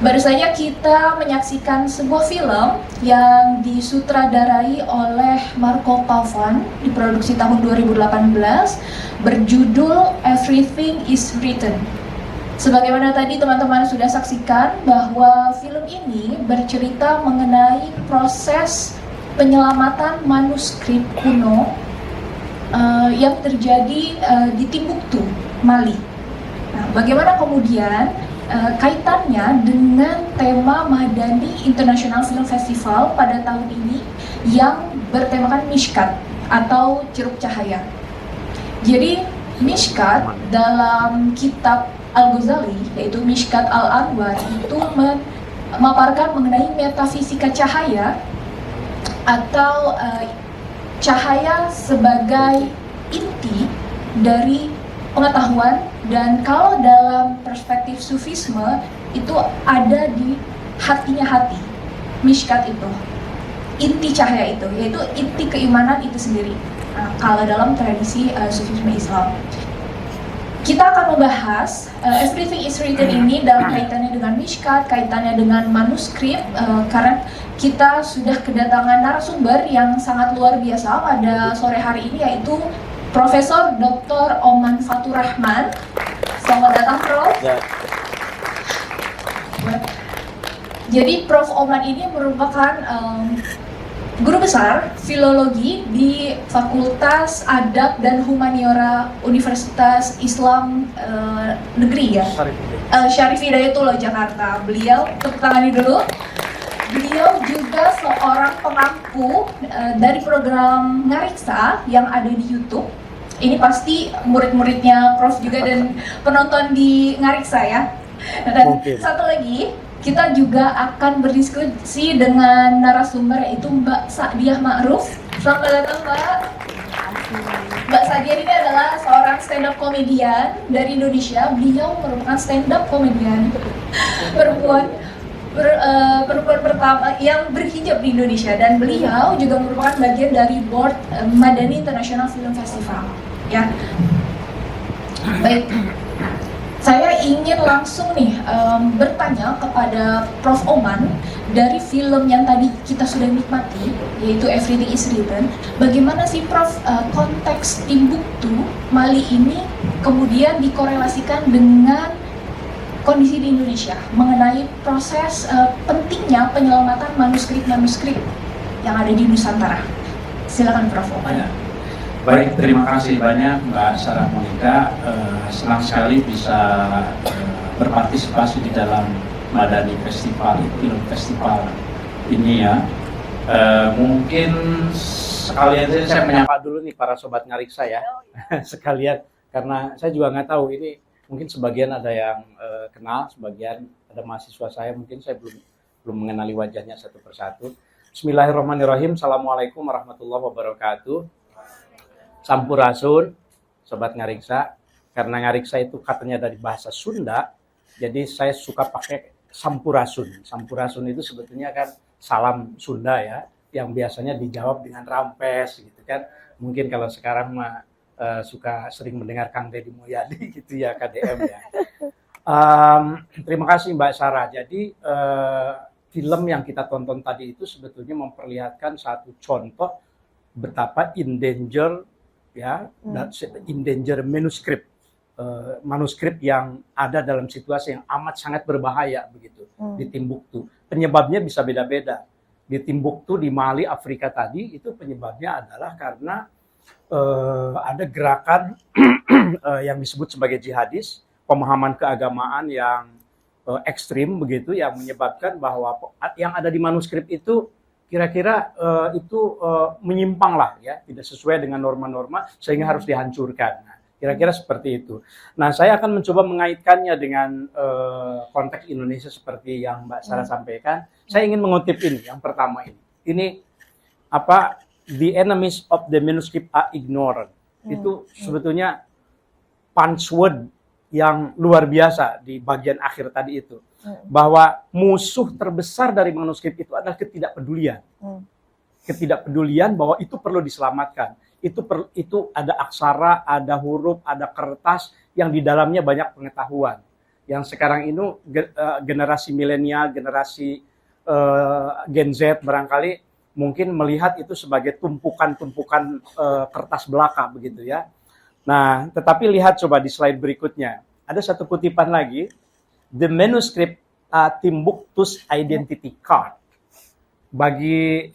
Baru saja kita menyaksikan sebuah film yang disutradarai oleh Marco Pavan, diproduksi tahun 2018, berjudul Everything is Written. Sebagaimana tadi teman-teman sudah saksikan bahwa film ini bercerita mengenai proses penyelamatan manuskrip kuno yang terjadi di Timbuktu, Mali. Nah, bagaimana kemudian kaitannya dengan tema Madani International Film Festival pada tahun ini yang bertemakan Mishkat atau ceruk cahaya. Jadi Mishkat dalam kitab Al-Ghazali, yaitu Mishkat Al-Anwar, itu memaparkan mengenai metafisika cahaya atau cahaya sebagai inti dari pengetahuan, dan kalau dalam perspektif Sufisme itu ada di hatinya hati. Mishkat itu inti cahaya itu, yaitu inti keimanan itu sendiri. Nah, kalau dalam tradisi Sufisme Islam, kita akan membahas Everything is Written ini dalam kaitannya dengan Mishkat, kaitannya dengan manuskrip, karena kita sudah kedatangan narasumber yang sangat luar biasa pada sore hari ini, yaitu Profesor Dr. Oman Fatur Rahman. Selamat datang, Prof. Ya. Jadi Prof. Oman ini merupakan guru besar filologi di Fakultas Adab dan Humaniora Universitas Islam Negeri ya, Syarif Hidayatullah Jakarta. Beliau, tepuk tangan dulu. Beliau juga seorang pengampu dari program Ngariksa yang ada di YouTube. Ini pasti murid-muridnya Prof juga dan penonton di Ngariksa ya. Dan satu lagi, kita juga akan berdiskusi dengan narasumber, yaitu Mbak Sa'diah Ma'ruf. Selamat datang, Mbak. Mbak Sa'diah ini adalah seorang stand-up komedian dari Indonesia. Beliau merupakan stand-up komedian perempuan pertama yang berhijab di Indonesia, dan beliau juga merupakan bagian dari board Madani International Film Festival. Ya, baik. Saya ingin langsung nih bertanya kepada Prof. Oman dari film yang tadi kita sudah nikmati, yaitu Everything is Written. Bagaimana sih Prof konteks Timbuktu, Mali ini kemudian dikorelasikan dengan kondisi di Indonesia mengenai proses pentingnya penyelamatan manuskrip-manuskrip yang ada di Nusantara? Silakan Prof. Oman. Ya. Baik, terima kasih banyak Mbak Sarah Monika. Senang sekali bisa berpartisipasi di dalam Madani Festival, Film Festival ini ya. Mungkin sekalian saya menyapa dulu nih para sobat Ngariksa ya, sekalian, karena saya juga nggak tahu ini. Mungkin sebagian ada yang kenal, sebagian ada mahasiswa saya, mungkin saya belum mengenali wajahnya satu persatu. Bismillahirrahmanirrahim. Assalamualaikum warahmatullahi wabarakatuh. Sampurasun, sobat Ngariksa. Karena Ngariksa itu katanya dari bahasa Sunda, jadi saya suka pakai Sampurasun. Sampurasun itu sebetulnya kan salam Sunda ya, yang biasanya dijawab dengan rampes gitu kan. Mungkin kalau sekarang mah suka sering mendengar Kang Deddy Mulyadi gitu ya, KDM ya. Terima kasih Mbak Sarah. Jadi film yang kita tonton tadi itu sebetulnya memperlihatkan satu contoh betapa endanger ya, endanger manuskrip, manuskrip yang ada dalam situasi yang amat sangat berbahaya begitu di Timbuktu. Penyebabnya bisa beda-beda. Di Timbuktu di Mali, Afrika tadi itu penyebabnya adalah karena ada gerakan yang disebut sebagai jihadis, pemahaman keagamaan yang ekstrim begitu, yang menyebabkan bahwa yang ada di manuskrip itu kira-kira menyimpang lah ya, tidak sesuai dengan norma-norma sehingga harus dihancurkan. Nah, kira-kira seperti itu. Nah, saya akan mencoba mengaitkannya dengan konteks Indonesia seperti yang Mbak Sarah sampaikan. Saya ingin mengutip ini, yang pertama ini. Ini apa? The enemies of the manuscript are ignorant. Itu sebetulnya punchword yang luar biasa di bagian akhir tadi itu. Bahwa musuh terbesar dari manuskrip itu adalah ketidakpedulian. Ketidakpedulian bahwa itu perlu diselamatkan. Itu ada aksara, ada huruf, ada kertas yang di dalamnya banyak pengetahuan. Yang sekarang ini generasi milenial, generasi Gen Z barangkali mungkin melihat itu sebagai tumpukan-tumpukan kertas belaka begitu ya. Nah, tetapi lihat coba di slide berikutnya. Ada satu kutipan lagi, the manuscript Timbuktu's identity card. Bagi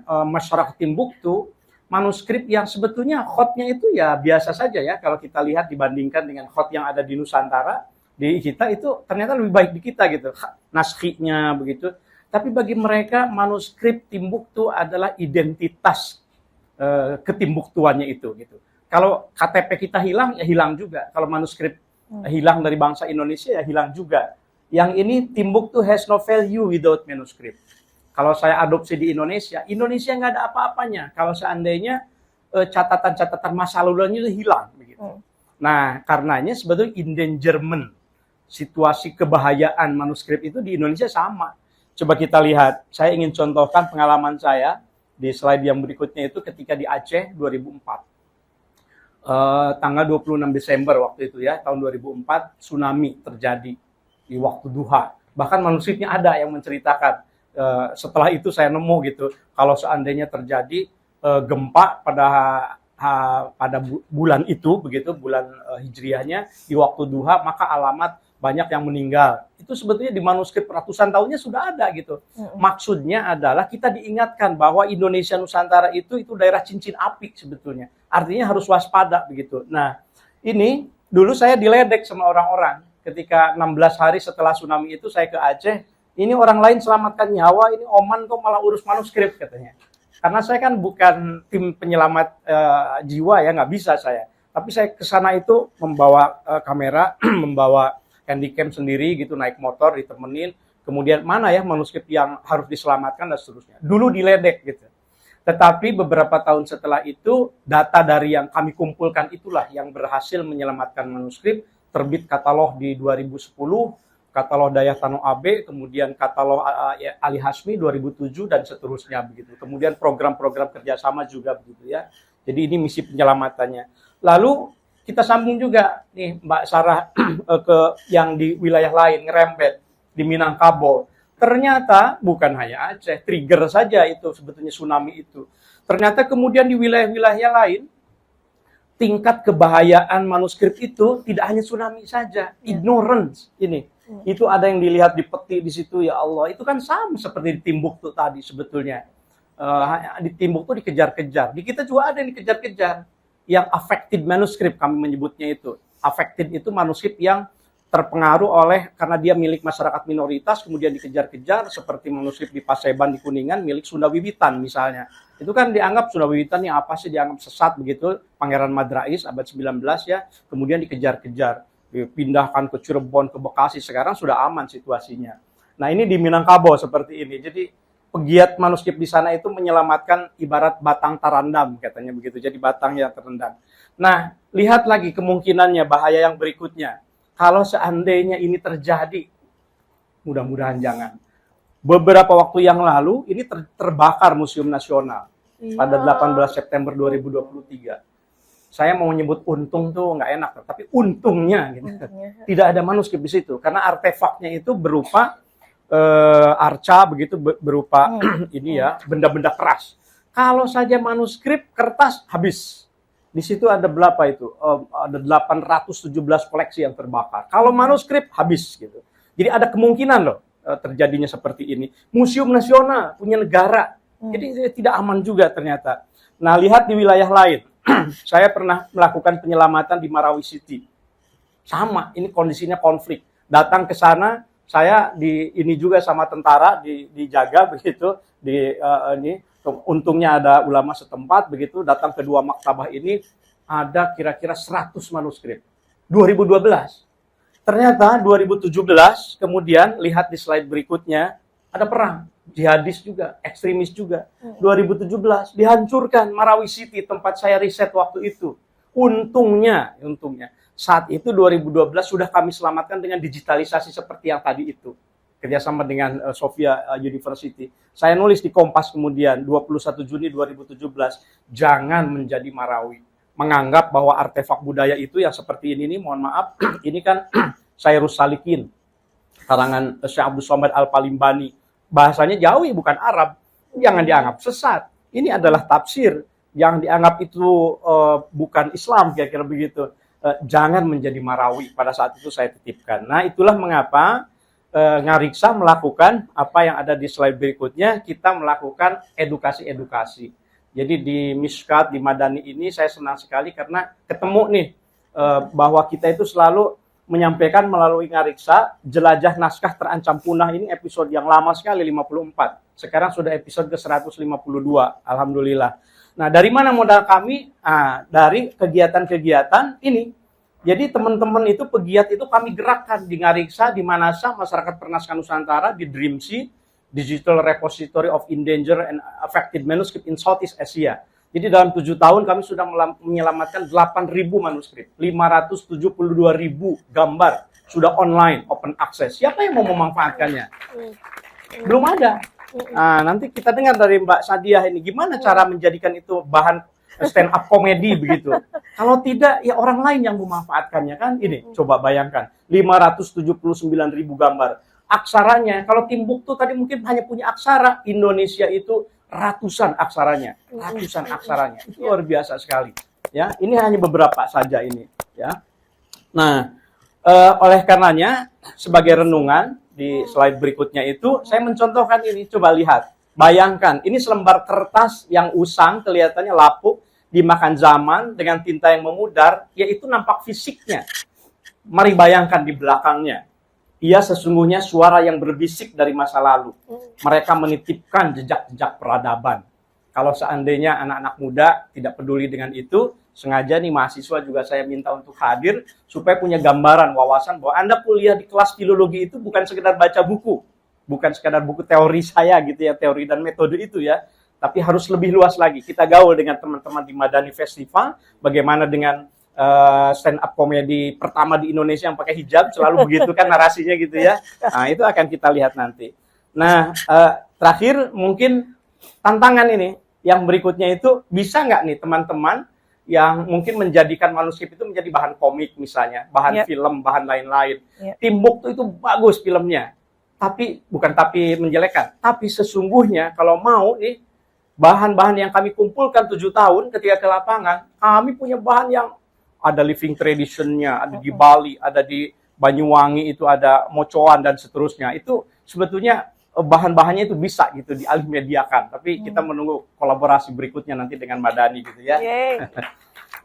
masyarakat Timbuktu, manuskrip yang sebetulnya khotnya itu ya biasa saja ya. Kalau kita lihat dibandingkan dengan khot yang ada di Nusantara, di kita itu ternyata lebih baik di kita gitu, naskhinya begitu. Tapi bagi mereka manuskrip Timbuktu adalah identitas ketimbuktuannya itu gitu. Kalau KTP kita hilang ya hilang juga. Kalau manuskrip hilang dari bangsa Indonesia ya hilang juga. Yang ini Timbuktu has no value without manuscript. Kalau saya adopsi di Indonesia nggak ada apa-apanya. Kalau seandainya catatan-catatan masa lalunya itu hilang begitu. Nah, karenanya sebetulnya endangerment, situasi kebahayaan manuskrip itu di Indonesia sama. Coba kita lihat, saya ingin contohkan pengalaman saya di slide yang berikutnya itu ketika di Aceh 2004. Tanggal 26 Desember waktu itu ya, tahun 2004, tsunami terjadi di waktu duha. Bahkan manuskripnya ada yang menceritakan. Setelah itu saya nemu gitu, kalau seandainya terjadi gempa pada bulan itu, begitu bulan hijriahnya, di waktu duha, maka alamat banyak yang meninggal. Itu sebetulnya di manuskrip ratusan tahunnya sudah ada gitu. Maksudnya adalah kita diingatkan bahwa Indonesia Nusantara itu daerah cincin api sebetulnya. Artinya harus waspada begitu. Nah, ini dulu saya diledek sama orang-orang ketika 16 hari setelah tsunami itu saya ke Aceh. Ini orang lain selamatkan nyawa, ini Oman kok malah urus manuskrip katanya. Karena saya kan bukan tim penyelamat jiwa ya, nggak bisa saya. Tapi saya ke sana itu membawa kamera, membawa handycam sendiri gitu, naik motor ditemenin, kemudian mana ya manuskrip yang harus diselamatkan dan seterusnya. Dulu diledek gitu. Tetapi beberapa tahun setelah itu data dari yang kami kumpulkan itulah yang berhasil menyelamatkan manuskrip, terbit katalog di 2010, katalog Dayah Tano Abe, kemudian katalog Ali Hasmi 2007 dan seterusnya begitu. Kemudian program-program kerjasama juga begitu ya. Jadi ini misi penyelamatannya. Lalu kita sambung juga nih Mbak Sarah ke yang di wilayah lain, ngerembet di Minangkabau. Ternyata bukan hanya Aceh, trigger saja itu sebetulnya tsunami itu. Ternyata kemudian di wilayah-wilayah lain, tingkat kebahayaan manuskrip itu tidak hanya tsunami saja, ignorance ini. Itu ada yang dilihat di peti di situ, ya Allah. Itu kan sama seperti di Timbuktu tadi sebetulnya. Di Timbuktu dikejar-kejar. Di kita juga ada yang dikejar-kejar. Yang affected manuskrip kami menyebutnya itu. Affected itu manuskrip yang terpengaruh oleh karena dia milik masyarakat minoritas kemudian dikejar-kejar seperti manuskrip di Paseban di Kuningan milik Sunda Wiwitan misalnya. Itu kan dianggap Sunda Wiwitan yang apa sih dianggap sesat begitu, Pangeran Madrais abad 19 ya, kemudian dikejar-kejar, dipindahkan ke Cirebon, ke Bekasi, sekarang sudah aman situasinya. Nah, ini di Minangkabau seperti ini. Jadi pegiat manuskrip di sana itu menyelamatkan ibarat batang tarandam katanya begitu. Jadi batang yang terendam. Nah, lihat lagi kemungkinannya bahaya yang berikutnya. Kalau seandainya ini terjadi, mudah-mudahan jangan. Beberapa waktu yang lalu ini terbakar Museum Nasional pada 18 September 2023. Saya mau menyebut untung tuh nggak enak, tapi untungnya gitu. Tidak ada manuskrip di situ karena artefaknya itu berupa arca begitu, berupa ini ya, benda-benda keras. Kalau saja manuskrip kertas habis. Di situ ada berapa itu? Ada 817 koleksi yang terbakar. Kalau manuskrip habis gitu. Jadi ada kemungkinan loh terjadinya seperti ini. Museum Nasional punya negara. Jadi tidak aman juga ternyata. Nah, lihat di wilayah lain. Saya pernah melakukan penyelamatan di Marawi City. Sama, ini kondisinya konflik. Datang ke sana, saya ini juga sama tentara dijaga begitu ini. Untungnya ada ulama setempat begitu, datang ke dua maktabah ini ada kira-kira 100 manuskrip. 2012. Ternyata 2017 kemudian lihat di slide berikutnya ada perang, jihadis juga, ekstremis juga. 2017 dihancurkan Marawi City tempat saya riset waktu itu. Untungnya saat itu 2012 sudah kami selamatkan dengan digitalisasi seperti yang tadi itu. Kerjasama dengan Sofia University. Saya nulis di Kompas kemudian 21 Juni 2017, jangan menjadi Marawi. menganggap bahwa artefak budaya itu yang seperti ini nih, mohon maaf, ini kan Sairus Salikin, karangan Syekh Abdul Somad Al-Palimbani. Bahasanya Jawi bukan Arab, jangan dianggap sesat. Ini adalah tafsir, yang dianggap itu bukan Islam, kira-kira begitu. Jangan menjadi Marawi, pada saat itu saya titipkan. Nah, itulah mengapa Ngariksa melakukan apa yang ada di slide berikutnya, kita melakukan edukasi-edukasi. Jadi di Mishkat, di Madani ini saya senang sekali karena ketemu nih bahwa kita itu selalu menyampaikan melalui Ngariksa, jelajah naskah terancam punah ini episode yang lama sekali, 54. Sekarang sudah episode ke-152, alhamdulillah. Nah, dari mana modal kami? Dari kegiatan-kegiatan ini. Jadi teman-teman itu, pegiat itu kami gerakkan di Ngariksa, di Manasa, Masyarakat Pernaskahan Nusantara, di DRIMSI, Digital Repository of Endangered and Affected Manuscript in Southeast Asia. Jadi dalam 7 tahun kami sudah menyelamatkan 8.000 manuskrip, 572.000 gambar, sudah online, open access. Siapa yang mau memanfaatkannya? Belum ada. Nah, nanti kita dengar dari Mbak Sadiah ini, gimana cara menjadikan itu bahan stand up komedi begitu. Kalau tidak, ya orang lain yang memanfaatkannya kan. Ini, coba bayangkan, 579.000 gambar. Aksaranya, kalau Timbuktu tadi mungkin hanya punya aksara, Indonesia itu ratusan aksaranya. Itu luar biasa sekali. Ya, ini hanya beberapa saja ini. Ya. Nah, oleh karenanya, sebagai renungan, di slide berikutnya itu, saya mencontohkan ini, coba lihat. Bayangkan, ini selembar kertas yang usang, kelihatannya lapuk, dimakan zaman dengan tinta yang memudar, yaitu nampak fisiknya. Mari bayangkan di belakangnya. Ia sesungguhnya suara yang berbisik dari masa lalu. Mereka menitipkan jejak-jejak peradaban. Kalau seandainya anak-anak muda tidak peduli dengan itu, sengaja nih mahasiswa juga saya minta untuk hadir, supaya punya gambaran, wawasan bahwa Anda kuliah di kelas filologi itu bukan sekedar baca buku. Bukan sekedar buku teori saya gitu ya, teori dan metode itu ya. Tapi harus lebih luas lagi. Kita gaul dengan teman-teman di Madani Festival, bagaimana dengan stand up komedi pertama di Indonesia yang pakai hijab, selalu begitu kan narasinya gitu ya. Nah, itu akan kita lihat nanti. Nah, terakhir mungkin tantangan ini, yang berikutnya itu bisa nggak nih teman-teman yang mungkin menjadikan manuskrip itu menjadi bahan komik misalnya, bahan film, bahan lain-lain. Timbuktu itu bagus filmnya, tapi bukan menjelekan, tapi sesungguhnya kalau mau nih, bahan-bahan yang kami kumpulkan 7 tahun ketika ke lapangan, kami punya bahan yang ada living tradition-nya, ada di Bali, ada di Banyuwangi, itu ada mocoan dan seterusnya. Itu sebetulnya bahan-bahannya itu bisa gitu dialih mediakan. Tapi kita menunggu kolaborasi berikutnya nanti dengan Madani gitu ya.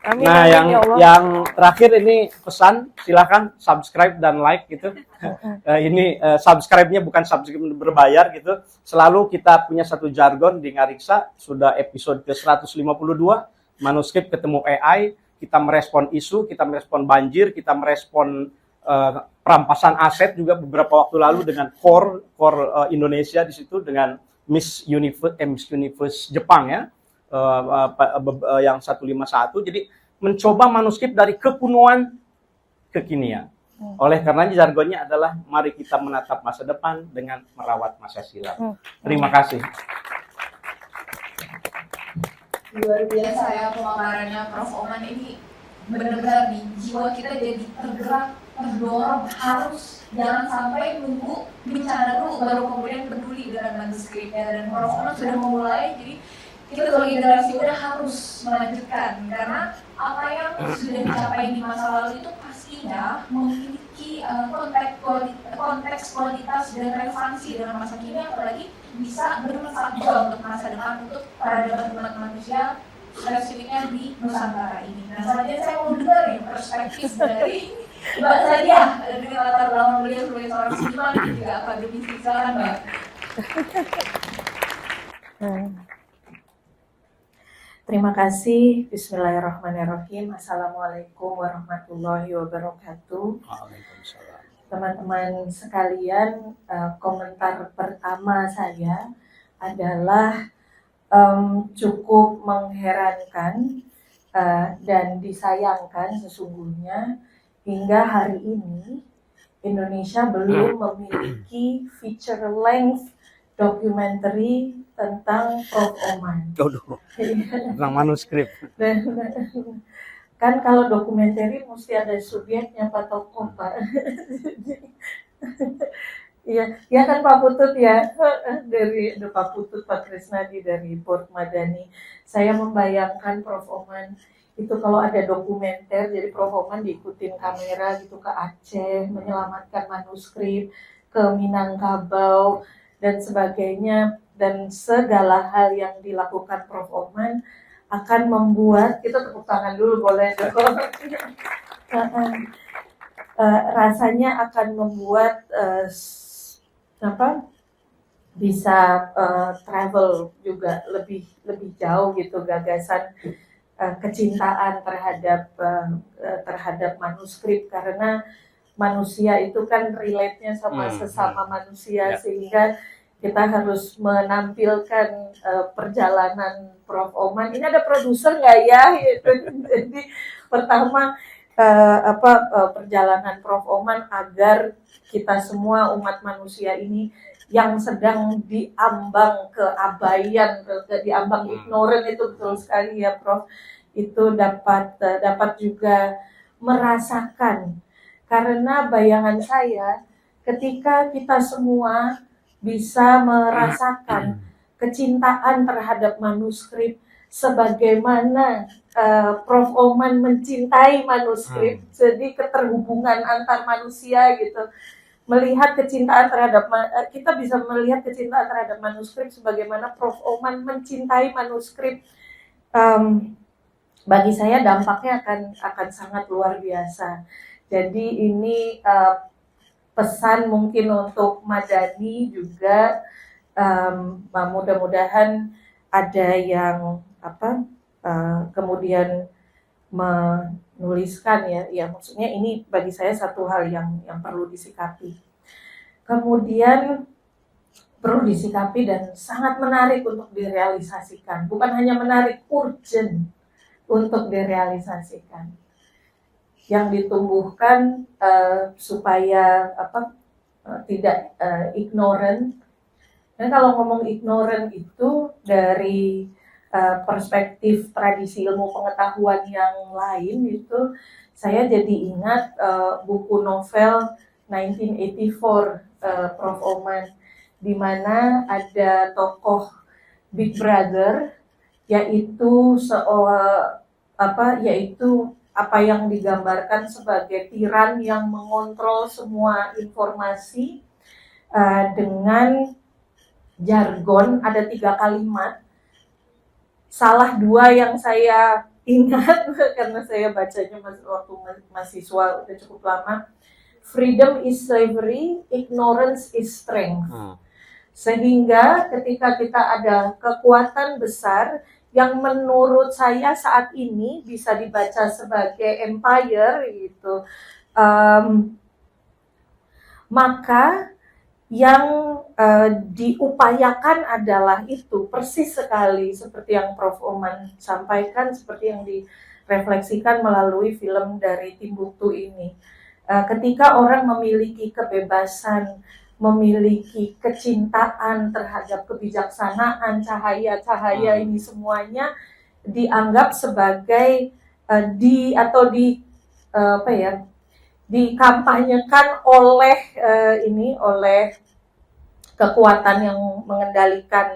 Amin, nah, amin, yang terakhir ini pesan, silakan subscribe dan like gitu. Ini subscribe-nya bukan subscribe berbayar gitu. Selalu kita punya satu jargon di Ngariksa, sudah episode ke-152, manuskrip ketemu AI, kita merespon isu, kita merespon banjir, kita merespon perampasan aset juga beberapa waktu lalu dengan core Indonesia di situ, dengan Miss Universe Jepang ya, yang 151. Jadi mencoba manuskrip dari kekunoan kekinian. Oleh karenanya jargonnya adalah mari kita menatap masa depan dengan merawat masa silam. Terima kasih. Luar biasa ya pemaparannya Prof. Oman ini, benar-benar nih jiwa kita jadi tergerak, terdorong, harus jangan sampai nunggu bencana dulu baru kemudian peduli dengan manuskripnya. Dan Prof. Oman sudah memulai, jadi kita sebagai generasi muda harus melanjutkan, karena apa yang sudah dicapai di masa lalu itu pastinya memiliki konteks kualitas dan relevansi dengan masa kini, apalagi bisa bermanfaat juga untuk masa depan, untuk peradaban umat manusia spesifiknya di Nusantara ini. Nah, selanjutnya saya mau dengar nih perspektif dari Mbak Sadiah dengan latar belakang beliau sebagai seorang seniman dan juga akademisi. Silakan Mbak. Terima kasih. Bismillahirrahmanirrahim. Assalamualaikum warahmatullahi wabarakatuh. Waalaikumsalam. Teman-teman sekalian, komentar pertama saya adalah cukup mengherankan dan disayangkan sesungguhnya hingga hari ini Indonesia belum memiliki feature length dokumenter tentang Prof. Oman. Aduh, tentang manuskrip. Dan kan kalau dokumenter mesti ada subjeknya Pak Tokoh Pak. Iya, ya kan Pak Putut ya, dari Pak Putut, Pak Krisnadi dari Port Madani. Saya membayangkan Prof. Oman itu kalau ada dokumenter, jadi Prof. Oman diikutin kamera gitu ke Aceh, menyelamatkan manuskrip, ke Minangkabau, dan sebagainya. Dan segala hal yang dilakukan Prof. Oman akan membuat, kita tepuk tangan dulu boleh dong. Rasanya akan membuat bisa travel juga lebih jauh gitu, gagasan kecintaan terhadap manuskrip, karena manusia itu kan relate-nya sama sesama manusia, sehingga kita harus menampilkan perjalanan Prof. Oman. Ini ada produser nggak ya? Gitu. Jadi pertama perjalanan Prof. Oman agar kita semua umat manusia ini yang sedang diambang keabayan, diambang ignoran, itu betul sekali ya Prof. Itu dapat juga merasakan, karena bayangan saya ketika kita semua bisa merasakan kecintaan terhadap manuskrip sebagaimana Prof. Oman mencintai manuskrip, jadi keterhubungan antar manusia gitu. Melihat kecintaan terhadap, kita bisa melihat kecintaan terhadap manuskrip sebagaimana Prof. Oman mencintai manuskrip. Bagi saya dampaknya akan sangat luar biasa. Jadi ini pesan mungkin untuk Madani juga, mudah-mudahan ada yang kemudian menuliskan ya maksudnya ini bagi saya satu hal yang perlu disikapi. Kemudian perlu disikapi dan sangat menarik untuk direalisasikan, bukan hanya menarik, urgent untuk direalisasikan. Yang ditumbuhkan supaya tidak ignorant. Dan kalau ngomong ignorant itu dari perspektif tradisi ilmu pengetahuan yang lain, itu saya jadi ingat buku novel 1984 Prof. Oman, di mana ada tokoh Big Brother, yaitu apa yang digambarkan sebagai tiran yang mengontrol semua informasi dengan jargon. Ada 3 kalimat, salah 2 yang saya ingat karena saya bacanya waktu mahasiswa udah cukup lama. Freedom is slavery, ignorance is strength. Sehingga ketika kita ada kekuatan besar yang menurut saya saat ini bisa dibaca sebagai empire gitu, maka yang diupayakan adalah itu persis sekali seperti yang Prof. Oman sampaikan, seperti yang direfleksikan melalui film dari Timbuktu ini. Ketika orang memiliki kebebasan, memiliki kecintaan terhadap kebijaksanaan, cahaya-cahaya ini semuanya dianggap sebagai dikampanyekan oleh oleh kekuatan yang mengendalikan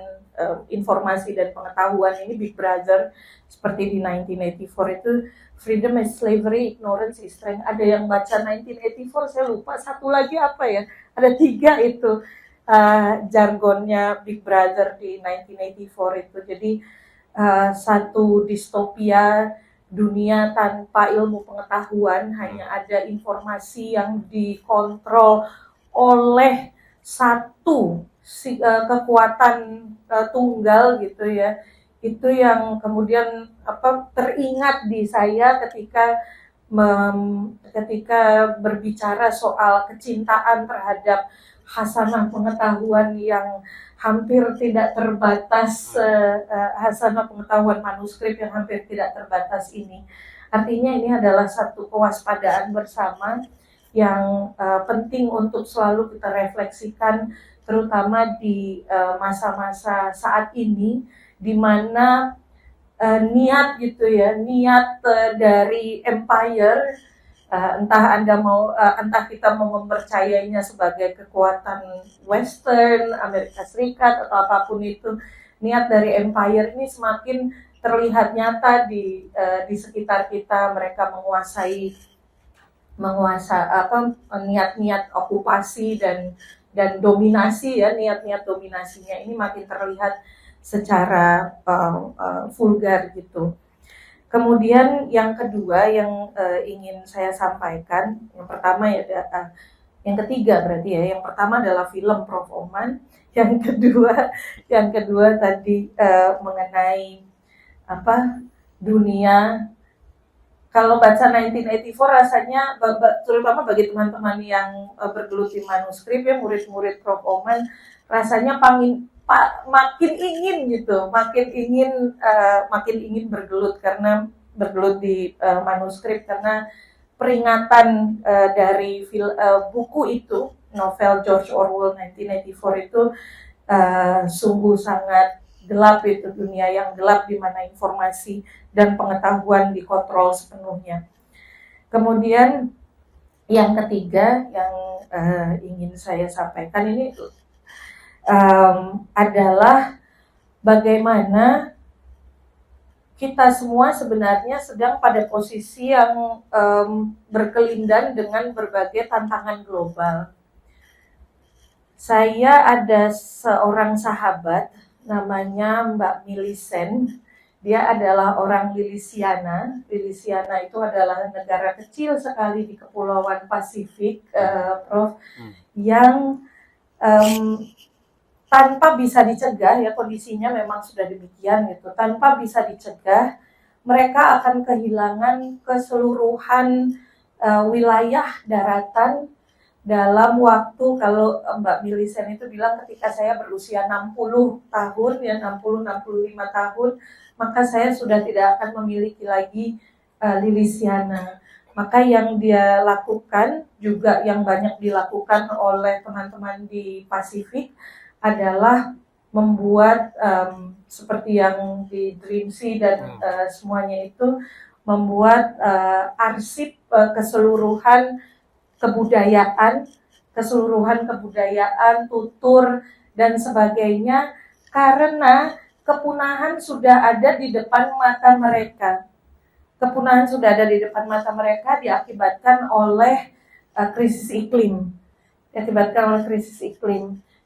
informasi dan pengetahuan ini, Big Brother, seperti di 1984 itu freedom is slavery, ignorance is strength. Ada yang baca 1984, saya lupa satu lagi apa ya, ada 3 itu jargonnya Big Brother di 1984 itu. Jadi satu distopia, dunia tanpa ilmu pengetahuan, hanya ada informasi yang dikontrol oleh satu kekuatan tunggal gitu ya. Itu yang kemudian teringat di saya ketika berbicara soal kecintaan terhadap hasanah pengetahuan yang hampir tidak terbatas, hasanah pengetahuan manuskrip yang hampir tidak terbatas ini. Artinya ini adalah satu kewaspadaan bersama yang penting untuk selalu kita refleksikan terutama di masa-masa saat ini, di mana niat gitu ya, niat dari empire, entah kita mau mempercayainya sebagai kekuatan Western, Amerika Serikat atau apapun itu, niat dari empire ini semakin terlihat nyata di sekitar kita. Mereka menguasai niat-niat okupasi dan dominasi ya, niat-niat dominasinya ini makin terlihat secara vulgar gitu. Kemudian yang kedua yang ingin saya sampaikan, yang pertama ya, yang ketiga berarti ya, yang pertama adalah film Prof. Oman, yang kedua tadi mengenai dunia. Kalau baca 1984 rasanya, terutama bagi teman-teman yang bergelut di manuskrip ya, murid-murid Prof. Oman, rasanya makin ingin bergelut di manuskrip, karena peringatan dari buku itu, novel George Orwell 1984 itu sungguh sangat gelap, itu dunia yang gelap di mana informasi dan pengetahuan dikontrol sepenuhnya. Kemudian yang ketiga yang ingin saya sampaikan ini adalah bagaimana kita semua sebenarnya sedang pada posisi yang berkelindan dengan berbagai tantangan global. Saya ada seorang sahabat namanya Mbak Millicent. Dia adalah orang Lillisiana. Lillisiana itu adalah negara kecil sekali di Kepulauan Pasifik, Prof, yang tanpa bisa dicegah ya, kondisinya memang sudah demikian gitu. Tanpa bisa dicegah, mereka akan kehilangan keseluruhan wilayah daratan dalam waktu, kalau Mbak Millicent itu bilang ketika saya berusia 60 tahun ya, 60-65 tahun, maka saya sudah tidak akan memiliki lagi Lillisiana. Maka yang dia lakukan juga yang banyak dilakukan oleh teman-teman di Pasifik adalah membuat seperti yang di Dream Sea dan semuanya itu, membuat arsip keseluruhan kebudayaan, tutur dan sebagainya, karena kepunahan sudah ada di depan mata mereka. Kepunahan sudah ada di depan mata mereka diakibatkan oleh krisis iklim.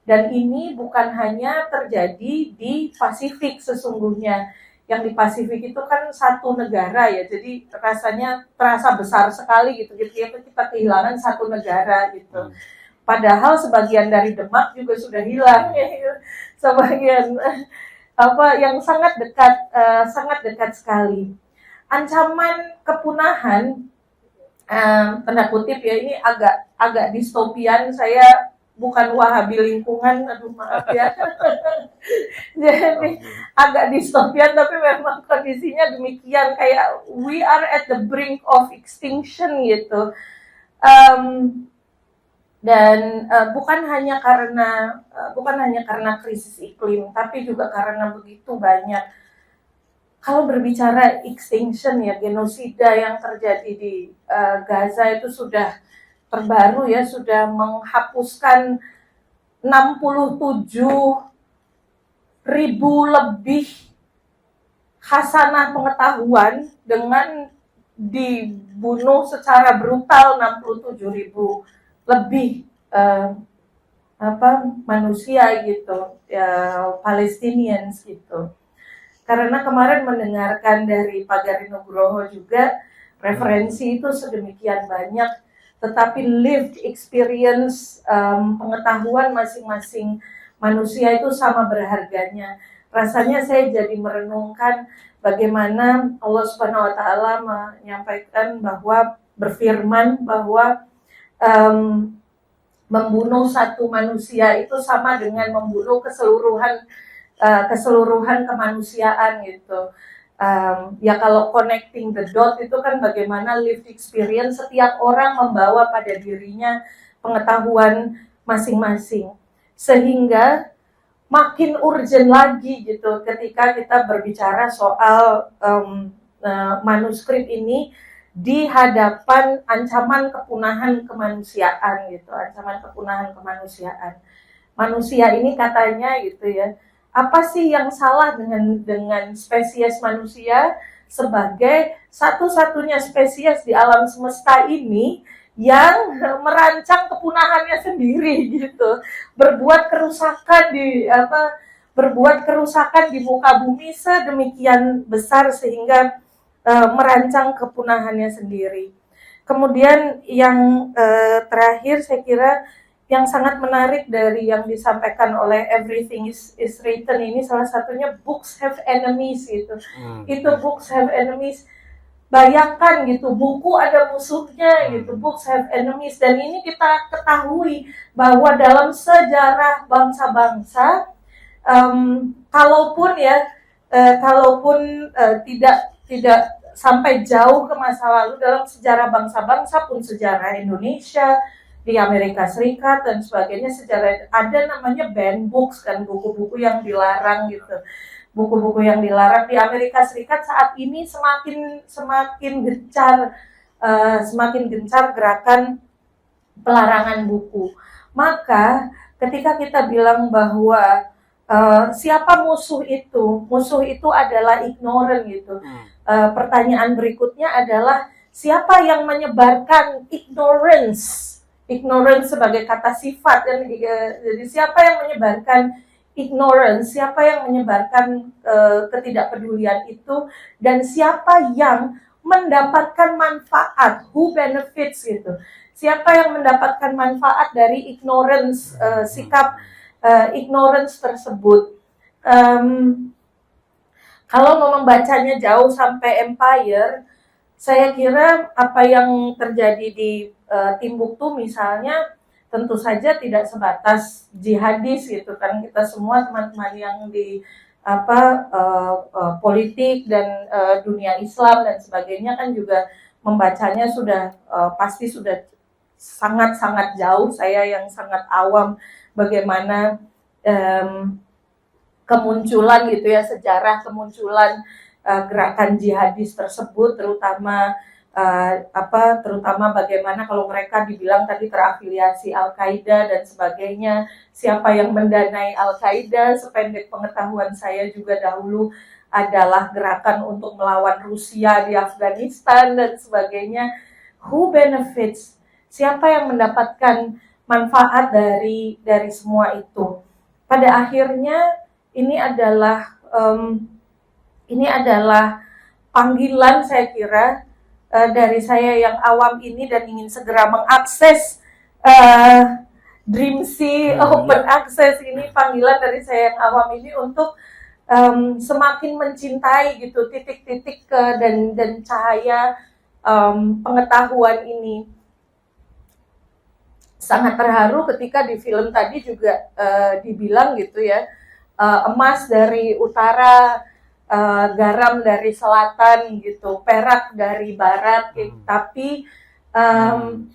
Dan ini bukan hanya terjadi di Pasifik sesungguhnya. Yang di Pasifik itu kan satu negara ya, jadi rasanya terasa besar sekali gitu. Kita kehilangan satu negara gitu. Padahal sebagian dari Demak juga sudah hilang ya. Sebagian yang sangat dekat sekali. Ancaman kepunahan, tanda kutip ya, ini agak distopian. Saya bukan wahabi lingkungan, aduh maaf ya. Jadi agak distopian, tapi memang kondisinya demikian, kayak we are at the brink of extinction gitu. Dan bukan hanya karena krisis iklim, tapi juga karena begitu banyak, kalau berbicara extinction ya, genosida yang terjadi di Gaza itu sudah terbaru ya, sudah menghapuskan 67.000 lebih khasanah pengetahuan dengan dibunuh secara brutal 67.000 lebih manusia gitu ya, Palestinians gitu. Karena kemarin mendengarkan dari Pak Gari Nugroho juga, referensi itu sedemikian banyak, tetapi lived experience, pengetahuan masing-masing manusia itu sama berharganya. Rasanya saya jadi merenungkan bagaimana Allah Subhanahu wa Ta'ala menyampaikan bahwa, berfirman bahwa membunuh satu manusia itu sama dengan membunuh keseluruhan kemanusiaan gitu. Ya kalau connecting the dot itu kan bagaimana lived experience, setiap orang membawa pada dirinya pengetahuan masing-masing. sehingga makin urgent lagi gitu ketika kita berbicara soal manuskrip ini di hadapan ancaman kepunahan kemanusiaan gitu, ancaman kepunahan kemanusiaan. Manusia ini katanya gitu ya, apa sih yang salah dengan spesies manusia sebagai satu-satunya spesies di alam semesta ini yang merancang kepunahannya sendiri gitu, berbuat kerusakan di muka bumi sedemikian besar sehingga merancang kepunahannya sendiri. Kemudian yang terakhir saya kira yang sangat menarik dari yang disampaikan oleh Everything is Written ini, salah satunya books have enemies gitu. Itu books have enemies. Bayangkan gitu, buku ada musuhnya gitu, books have enemies. Dan ini kita ketahui bahwa dalam sejarah bangsa-bangsa, kalaupun tidak sampai jauh ke masa lalu, dalam sejarah bangsa-bangsa pun, sejarah Indonesia, di Amerika Serikat dan sebagainya, sejarah ada namanya ban books kan, buku-buku yang dilarang gitu. Buku-buku yang dilarang di Amerika Serikat saat ini semakin gencar gerakan pelarangan buku. Maka ketika kita bilang bahwa siapa musuh itu adalah ignorant gitu. Pertanyaan berikutnya adalah siapa yang menyebarkan ignorance sebagai kata sifat, dan jadi siapa yang menyebarkan ignorance, siapa yang menyebarkan ketidakpedulian itu, dan siapa yang mendapatkan manfaat, who benefits gitu, siapa yang mendapatkan manfaat dari ignorance, sikap ignorance tersebut. Kalau mau membacanya jauh sampai empire, saya kira apa yang terjadi di Timbuktu misalnya tentu saja tidak sebatas jihadis gitu kan. Kita semua teman-teman yang di politik dan dunia Islam dan sebagainya kan juga membacanya sudah pasti sudah sangat-sangat jauh. Saya yang sangat awam bagaimana kemunculan gitu ya, sejarah kemunculan gerakan jihadis tersebut, terutama bagaimana kalau mereka dibilang tadi terafiliasi Al-Qaeda dan sebagainya, siapa yang mendanai Al-Qaeda. Sependek pengetahuan saya juga dahulu adalah gerakan untuk melawan Rusia di Afghanistan dan sebagainya. Who benefits? Siapa yang mendapatkan manfaat dari semua itu? Pada akhirnya ini adalah panggilan, saya kira, dari saya yang awam ini dan ingin segera mengakses Dreamsea Open Access ini, panggilan dari saya yang awam ini untuk semakin mencintai gitu titik-titik dan cahaya pengetahuan ini. Sangat terharu ketika di film tadi juga dibilang gitu ya, emas dari utara, garam dari selatan gitu, perak dari barat gitu. Tapi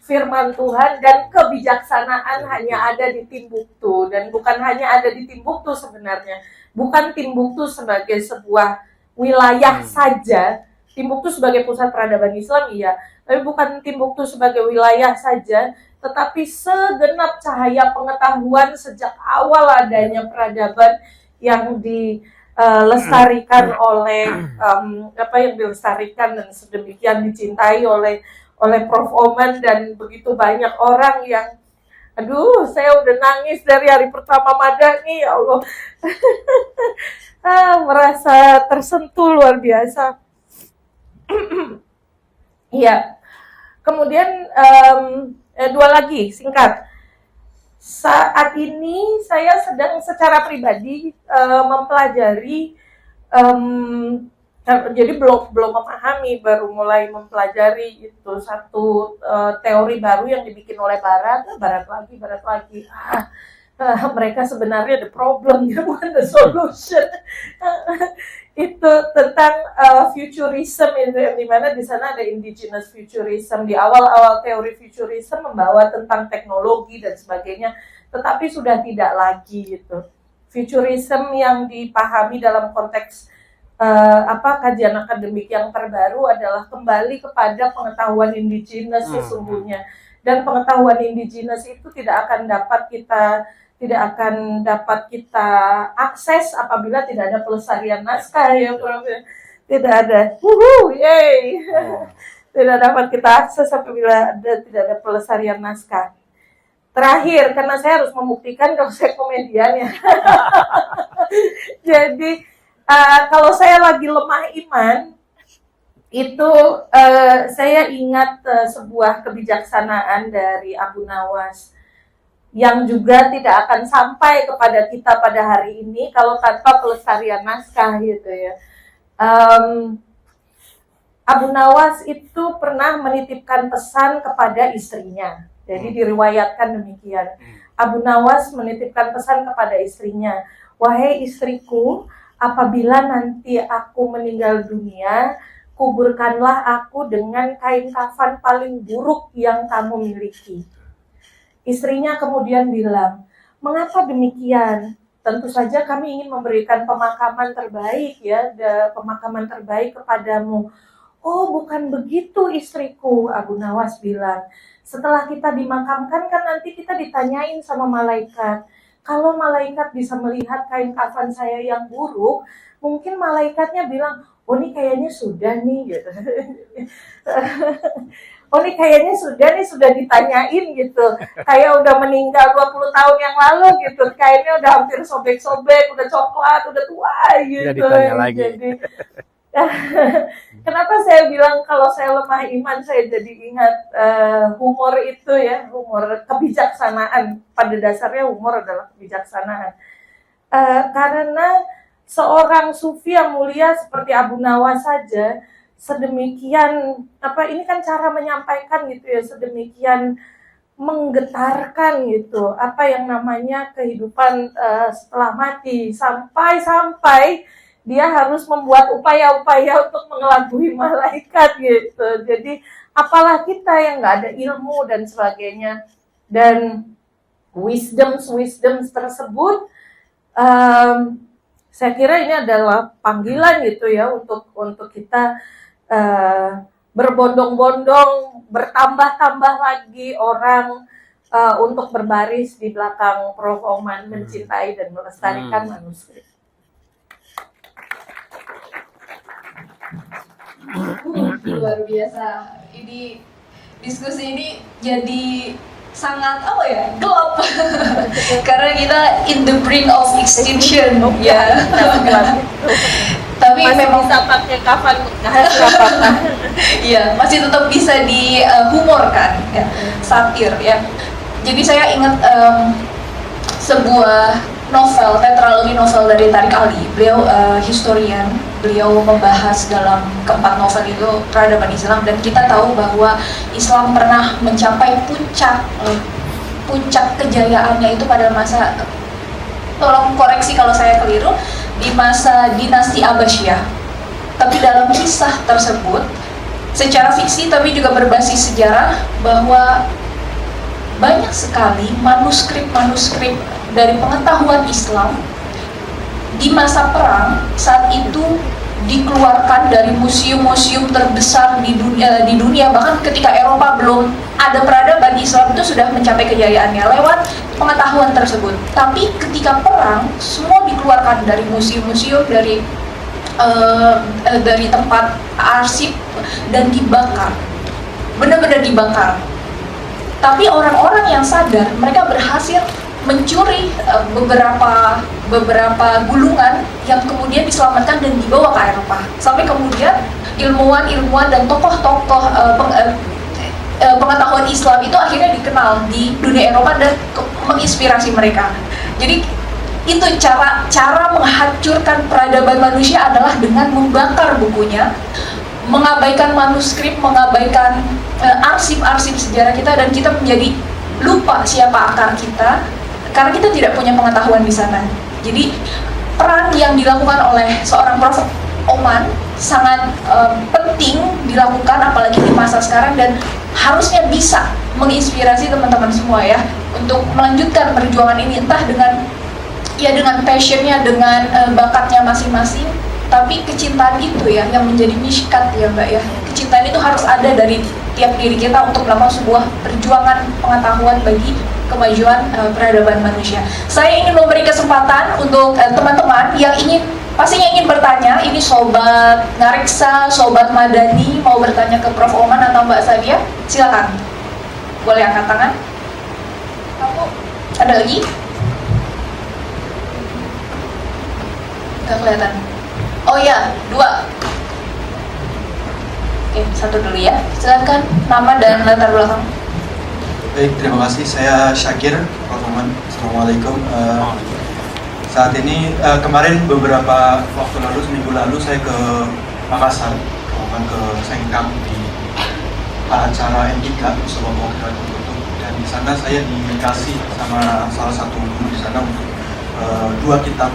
firman Tuhan dan kebijaksanaan hanya ada di Timbuktu, dan bukan hanya ada di Timbuktu sebenarnya. Bukan Timbuktu sebagai sebuah wilayah saja, Timbuktu sebagai pusat peradaban Islam iya, tapi bukan Timbuktu sebagai wilayah saja, tetapi segenap cahaya pengetahuan sejak awal adanya peradaban yang dilestarikan oleh yang dilestarikan dan sedemikian dicintai oleh Prof. Oman dan begitu banyak orang yang, aduh, saya udah nangis dari hari pertama magang nih, ya Allah. Merasa tersentuh luar biasa. Iya. Kemudian dua lagi singkat. Saat ini saya sedang secara pribadi mempelajari, jadi belum memahami, baru mulai mempelajari itu satu teori baru yang dibikin oleh Barat lagi. Mereka sebenarnya the problem, bukan the solution. Itu tentang futurism, di mana di sana ada indigenous futurism. Di awal-awal teori futurism membawa tentang teknologi dan sebagainya, tetapi sudah tidak lagi gitu. Futurism yang dipahami dalam konteks kajian akademik yang terbaru adalah kembali kepada pengetahuan indigenous sesungguhnya, dan pengetahuan indigenous itu tidak akan dapat kita akses apabila tidak ada pelestarian naskah ya Prof. Tidak ada, yay. Tidak dapat kita akses apabila tidak ada pelestarian naskah. Terakhir, karena saya harus membuktikan kalau saya komedian ya. Jadi kalau saya lagi lemah iman, itu saya ingat sebuah kebijaksanaan dari Abu Nawas yang juga tidak akan sampai kepada kita pada hari ini kalau tanpa pelestarian naskah gitu ya. Abu Nawas itu pernah menitipkan pesan kepada istrinya. Jadi diriwayatkan demikian. Abu Nawas menitipkan pesan kepada istrinya, "Wahai istriku, apabila nanti aku meninggal dunia, kuburkanlah aku dengan kain kafan paling buruk yang kamu miliki." Istrinya kemudian bilang, "Mengapa demikian? Tentu saja kami ingin memberikan pemakaman terbaik ya, pemakaman terbaik kepadamu." "Oh, bukan begitu istriku," Abu Nawas bilang. "Setelah kita dimakamkan kan nanti kita ditanyain sama malaikat. Kalau malaikat bisa melihat kain kafan saya yang buruk, mungkin malaikatnya bilang, oh ini kayaknya sudah nih gitu. Oh ini kayaknya sudah ditanyain gitu. Kayak udah meninggal 20 tahun yang lalu gitu. Kayaknya udah hampir sobek-sobek, udah coklat, udah tua gitu." Jadi ditanya lagi. Jadi, kenapa saya bilang kalau saya lemah iman, saya jadi ingat humor itu ya, humor kebijaksanaan. Pada dasarnya humor adalah kebijaksanaan. Karena seorang sufi yang mulia seperti Abu Nawas saja sedemikian ini kan cara menyampaikan gitu ya, sedemikian menggetarkan gitu apa yang namanya kehidupan setelah mati, sampai dia harus membuat upaya-upaya untuk mengelabui malaikat gitu. Jadi apalah kita yang nggak ada ilmu dan sebagainya. Dan wisdom tersebut, saya kira ini adalah panggilan gitu ya untuk kita berbondong-bondong, bertambah-tambah lagi orang untuk berbaris di belakang Prof. Oman mencintai dan melestarikan manuskrip. Luar biasa. Ini diskusi ini jadi sangat gelap karena kita in the brink of extinction ya. Tapi masih memang bisa pakai kafan bekas apa-apa. Iya, masih tetap bisa dihumorkan ya, satir ya. Jadi saya ingat sebuah novel, tetralogi novel dari Tariq Ali. Beliau historian, beliau membahas dalam keempat novel itu peradaban Islam, dan kita tahu bahwa Islam pernah mencapai puncak kejayaannya itu pada masa, tolong koreksi kalau saya keliru, di masa dinasti Abbasiyah. Tapi dalam kisah tersebut, secara fiksi tapi juga berbasis sejarah, bahwa banyak sekali manuskrip-manuskrip dari pengetahuan Islam di masa perang saat itu dikeluarkan dari museum-museum terbesar di dunia. Bahkan ketika Eropa belum ada peradaban, Islam itu sudah mencapai kejayaannya lewat pengetahuan tersebut. Tapi ketika perang, semua dikeluarkan dari museum-museum, dari tempat arsip, dan dibakar, benar-benar dibakar. Tapi orang-orang yang sadar, mereka berhasil mencuri beberapa gulungan yang kemudian diselamatkan dan dibawa ke Eropa. Sampai kemudian ilmuwan-ilmuwan dan tokoh-tokoh pengetahuan Islam itu akhirnya dikenal di dunia Eropa dan menginspirasi mereka. Jadi itu cara menghancurkan peradaban manusia adalah dengan membakar bukunya, mengabaikan manuskrip, mengabaikan arsip-arsip sejarah kita, dan kita menjadi lupa siapa akar kita karena kita tidak punya pengetahuan di sana. Jadi peran yang dilakukan oleh seorang Prof. Oman sangat penting dilakukan, apalagi di masa sekarang, dan harusnya bisa menginspirasi teman-teman semua ya untuk melanjutkan perjuangan ini, entah dengan passionnya, dengan bakatnya masing-masing, tapi kecintaan itu ya yang menjadi miskat ya Mbak ya. Kecintaan itu harus ada dari tiap diri kita untuk melakukan sebuah perjuangan pengetahuan bagi kemajuan peradaban manusia. Saya ingin memberi kesempatan untuk teman-teman yang pastinya ingin bertanya. Ini Sobat Ngariksa, Sobat Madani mau bertanya ke Prof. Oman atau Mbak Sadia, silakan. Boleh angkat tangan. Kamu ada lagi? Gak kelihatan. Oh ya, 2. Oke, 1 dulu ya. Silakan nama dan latar belakang. Baik, terima kasih. Saya Syakir, Prof. Oman. Assalamualaikum. Saat ini kemarin beberapa waktu lalu, seminggu lalu saya ke Makassar, ke Sengkang di acara MIK, sebuah mewakilkan untuk, dan di sana saya dikasih sama salah satu guru di sana untuk 2 kitab,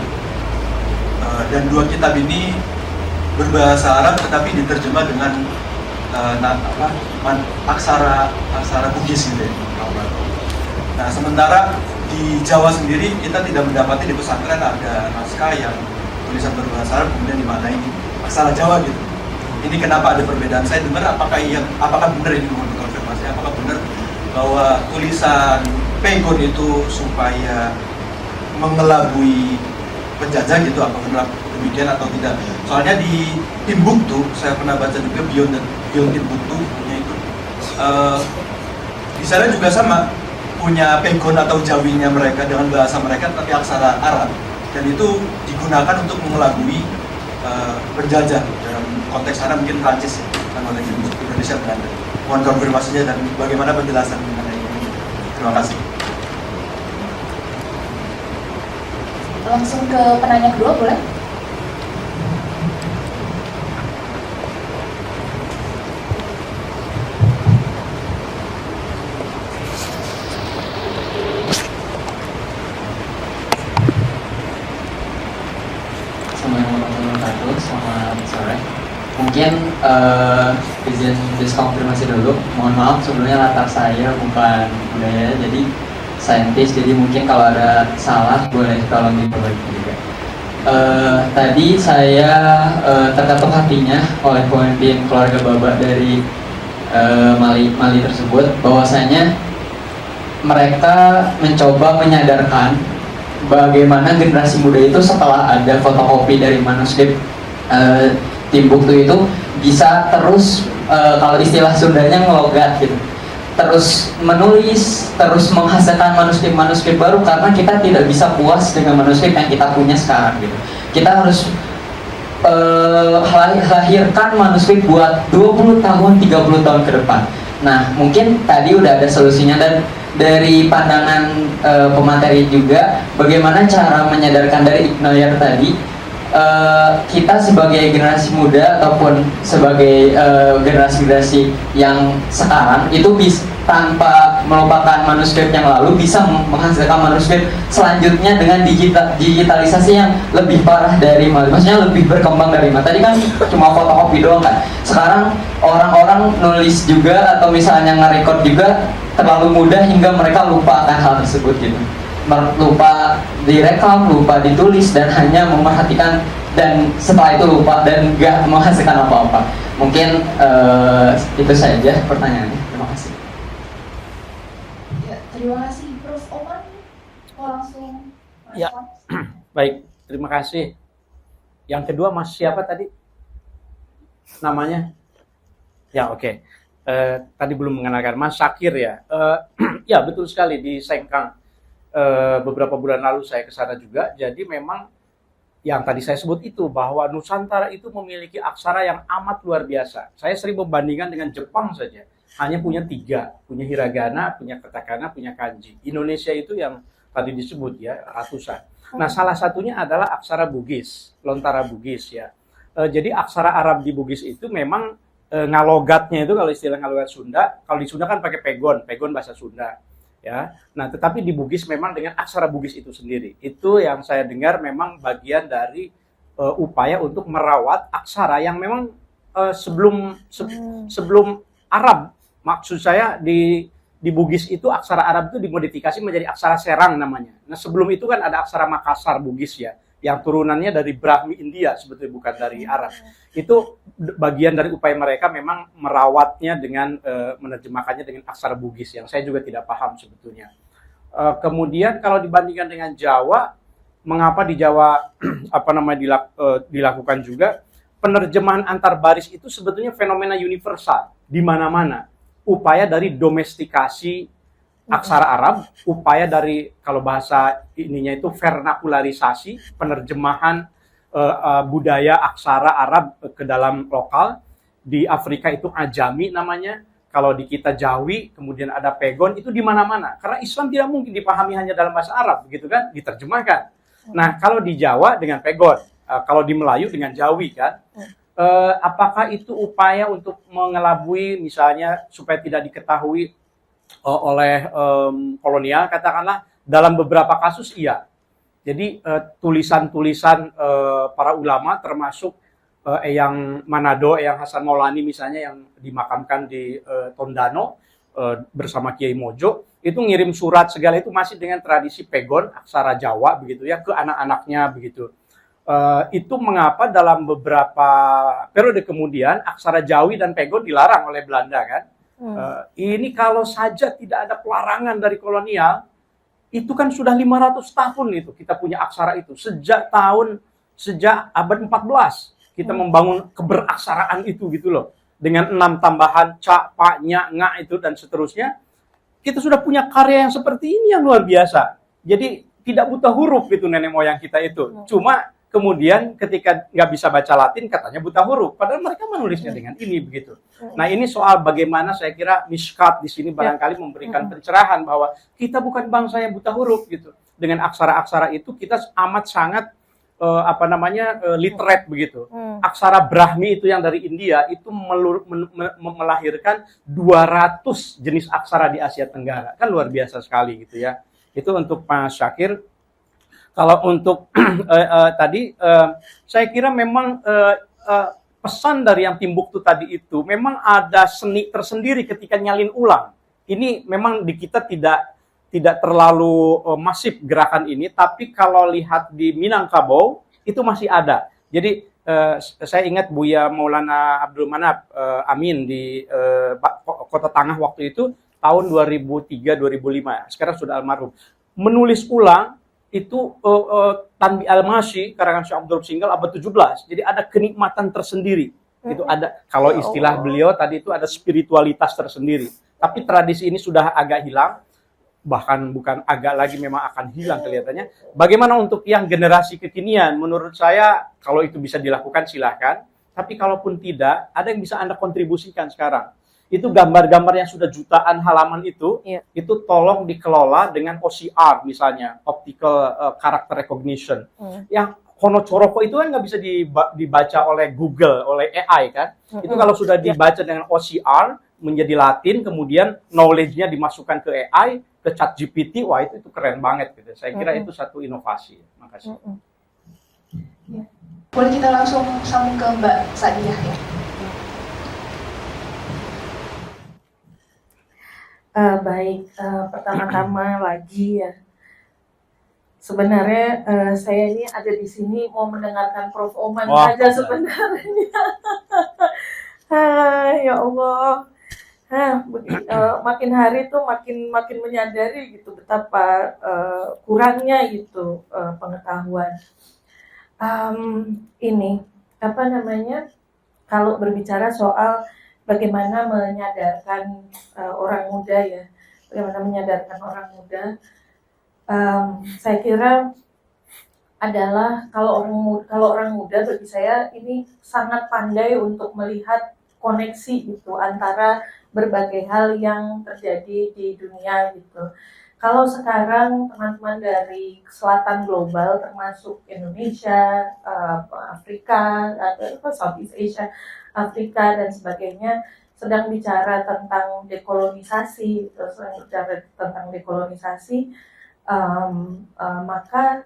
dan 2 kitab ini berbahasa Arab tetapi diterjemah dengan aksara Bugis gitu ya. Nah, sementara di Jawa sendiri kita tidak mendapati di pesantren ada naskah yang tulisan berbahasa Arab kemudian dimaknai aksara Jawa gitu. Ini kenapa ada perbedaan? Saya dengar apakah benar ini, mohon konfirmasi, apakah benar bahwa tulisan Pegon itu supaya mengelabui penjajah gitu, apa benar demikian atau tidak? Soalnya di Timbuktu saya pernah baca juga Beyond Timbuktu punya itu, di sana juga sama, punya Pegon atau Jawinya mereka dengan bahasa mereka tapi aksara Arab, dan itu digunakan untuk mengelabui penjajah dalam konteks sana mungkin Prancis ya, dan konteks Indonesia Belanda. Mohon konfirmasinya dan bagaimana penjelasan mengenai ini. Terima kasih. Langsung ke penanya kedua boleh? Selamat sore. Mungkin izin diskonfirmasi dulu. Mohon maaf sebelumnya latar saya bukan budaya, jadi saintis. Jadi mungkin kalau ada salah boleh tolong diperbaiki juga. Tadi saya terketuk hatinya oleh pemimpin keluarga Baba dari Mali tersebut, bahwasanya mereka mencoba menyadarkan bagaimana generasi muda itu setelah ada fotokopi dari manuskrip Timbuktu itu bisa terus kalau istilah Sundanya ngelogat gitu, terus menulis, terus menghasilkan manuskrip baru, karena kita tidak bisa puas dengan manuskrip yang kita punya sekarang gitu. Kita harus lahirkan manuskrip buat 20 tahun, 30 tahun ke depan. Nah, mungkin tadi udah ada solusinya, dan dari pandangan pemateri juga bagaimana cara menyadarkan dari Ignoyer tadi, kita sebagai generasi muda ataupun sebagai generasi yang sekarang itu tanpa melupakan manuskrip yang lalu bisa menghasilkan manuskrip selanjutnya dengan digitalisasi yang lebih parah dari maksudnya lebih berkembang dari tadi kan cuma fotokopi doang kan. Sekarang orang-orang nulis juga atau misalnya nge-record juga terlalu mudah hingga mereka lupa akan hal tersebut gitu. Lupa direkam, lupa ditulis, dan hanya memerhatikan, dan setelah itu lupa dan gak menghasilkan apa-apa. Mungkin itu saja pertanyaannya. Terima kasih. Ya, terima kasih Prof. Oman. Mau langsung Ya, respon? baik, terima kasih. Yang kedua Mas siapa tadi? Namanya? Ya, oke. Tadi belum mengenalkan Mas Syakir ya. Ya, betul sekali di Sengkang. Beberapa bulan lalu saya ke sana juga. Jadi memang yang tadi saya sebut itu, bahwa Nusantara itu memiliki aksara yang amat luar biasa. Saya sering membandingkan dengan Jepang saja. Hanya punya 3, punya hiragana, punya katakana, punya kanji. Indonesia itu yang tadi disebut ya, ratusan. Nah, salah satunya adalah aksara Bugis, lontara Bugis ya. Jadi aksara Arab di Bugis itu memang ngalogatnya itu, kalau istilah ngalogat Sunda, kalau di Sunda kan pakai pegon bahasa Sunda. Ya, nah tetapi di Bugis memang dengan aksara Bugis itu sendiri. Itu yang saya dengar memang bagian dari upaya untuk merawat aksara yang memang sebelum Arab. Maksud saya di di Bugis itu aksara Arab itu dimodifikasi menjadi aksara Serang namanya. Nah sebelum itu kan ada aksara Makassar Bugis ya, yang turunannya dari Brahmi India sebetulnya, bukan dari Arab. Itu bagian dari upaya mereka memang merawatnya dengan menerjemahkannya dengan aksara Bugis yang saya juga tidak paham sebetulnya. Kemudian kalau dibandingkan dengan Jawa, mengapa di Jawa dilakukan juga penerjemahan antar baris itu sebetulnya fenomena universal di mana-mana. Upaya dari domestikasi aksara Arab, upaya dari kalau bahasa ininya itu vernakularisasi, penerjemahan budaya aksara Arab ke dalam lokal. Di Afrika itu Ajami namanya, kalau di kita Jawi, kemudian ada Pegon, itu di mana-mana. Karena Islam tidak mungkin dipahami hanya dalam bahasa Arab, begitu kan? Diterjemahkan. Nah, kalau di Jawa dengan Pegon, kalau di Melayu dengan Jawi kan. Apakah itu upaya untuk mengelabui misalnya supaya tidak diketahui oleh kolonial, katakanlah dalam beberapa kasus iya. Jadi tulisan-tulisan para ulama termasuk Eyang Manado, Eyang Hasan Maulani misalnya yang dimakamkan di Tondano bersama Kiai Mojo, itu ngirim surat segala itu masih dengan tradisi Pegon, aksara Jawa begitu ya, ke anak-anaknya begitu. Itu mengapa dalam beberapa periode kemudian aksara Jawi dan Pegon dilarang oleh Belanda kan. Ini kalau saja tidak ada pelarangan dari kolonial, itu kan sudah 500 tahun itu kita punya aksara itu. Sejak abad 14 kita membangun keberaksaraan itu gitu loh. Dengan 6 tambahan ca, pa, nya, nga itu dan seterusnya. Kita sudah punya karya yang seperti ini yang luar biasa. Jadi tidak buta huruf itu nenek moyang kita itu. Cuma kemudian ketika nggak bisa baca Latin katanya buta huruf, padahal mereka menulisnya dengan ini begitu. Nah ini soal bagaimana saya kira Mishkat di sini barangkali memberikan pencerahan bahwa kita bukan bangsa yang buta huruf gitu. Dengan aksara-aksara itu kita amat sangat literate begitu. Aksara Brahmi itu yang dari India itu melahirkan 200 jenis aksara di Asia Tenggara, kan luar biasa sekali gitu ya. Itu untuk Mas Syakir. Kalau untuk tadi, saya kira memang pesan dari yang Timbuktu tadi itu memang ada seni tersendiri ketika nyalin ulang. Ini memang di kita tidak terlalu masif gerakan ini, tapi kalau lihat di Minangkabau itu masih ada. Jadi saya ingat Buya Maulana Abdul Manap Amin di Kota Tangah waktu itu tahun 2003-2005. Sekarang sudah almarhum. Menulis ulang itu Tanbi Al-Masyi karangan Syekh Abdul Singgal abad 17. Jadi ada kenikmatan tersendiri. Itu ada, kalau istilah beliau tadi itu ada spiritualitas tersendiri. Tapi tradisi ini sudah agak hilang, bahkan bukan agak lagi, memang akan hilang kelihatannya. Bagaimana untuk yang generasi kekinian? Menurut saya kalau itu bisa dilakukan silahkan. Tapi kalaupun tidak, ada yang bisa Anda kontribusikan sekarang. Itu gambar-gambar yang sudah jutaan halaman itu tolong dikelola dengan OCR misalnya, Optical Character Recognition. Yang Hono Choroko itu kan nggak bisa dibaca oleh Google, oleh AI kan. Itu kalau sudah dibaca dengan OCR menjadi Latin, kemudian knowledge-nya dimasukkan ke AI, ke ChatGPT, wah itu keren banget gitu. Saya kira itu satu inovasi. Makasih. Boleh kita langsung sambung ke Mbak Sadiah ya. Baik, pertama-tama lagi ya. Sebenarnya saya ini ada di sini mau mendengarkan Prof. Oman saja sebenarnya. Ya Allah. Makin hari tuh makin menyadari gitu betapa kurangnya gitu pengetahuan. Ini apa namanya? Kalau berbicara soal bagaimana menyadarkan orang muda ya, bagaimana menyadarkan orang muda, saya kira adalah kalau orang muda bagi saya ini sangat pandai untuk melihat koneksi gitu antara berbagai hal yang terjadi di dunia gitu. Kalau sekarang teman-teman dari selatan global termasuk Indonesia, Afrika, Southeast Asia, Afrika dan sebagainya sedang bicara tentang dekolonisasi, maka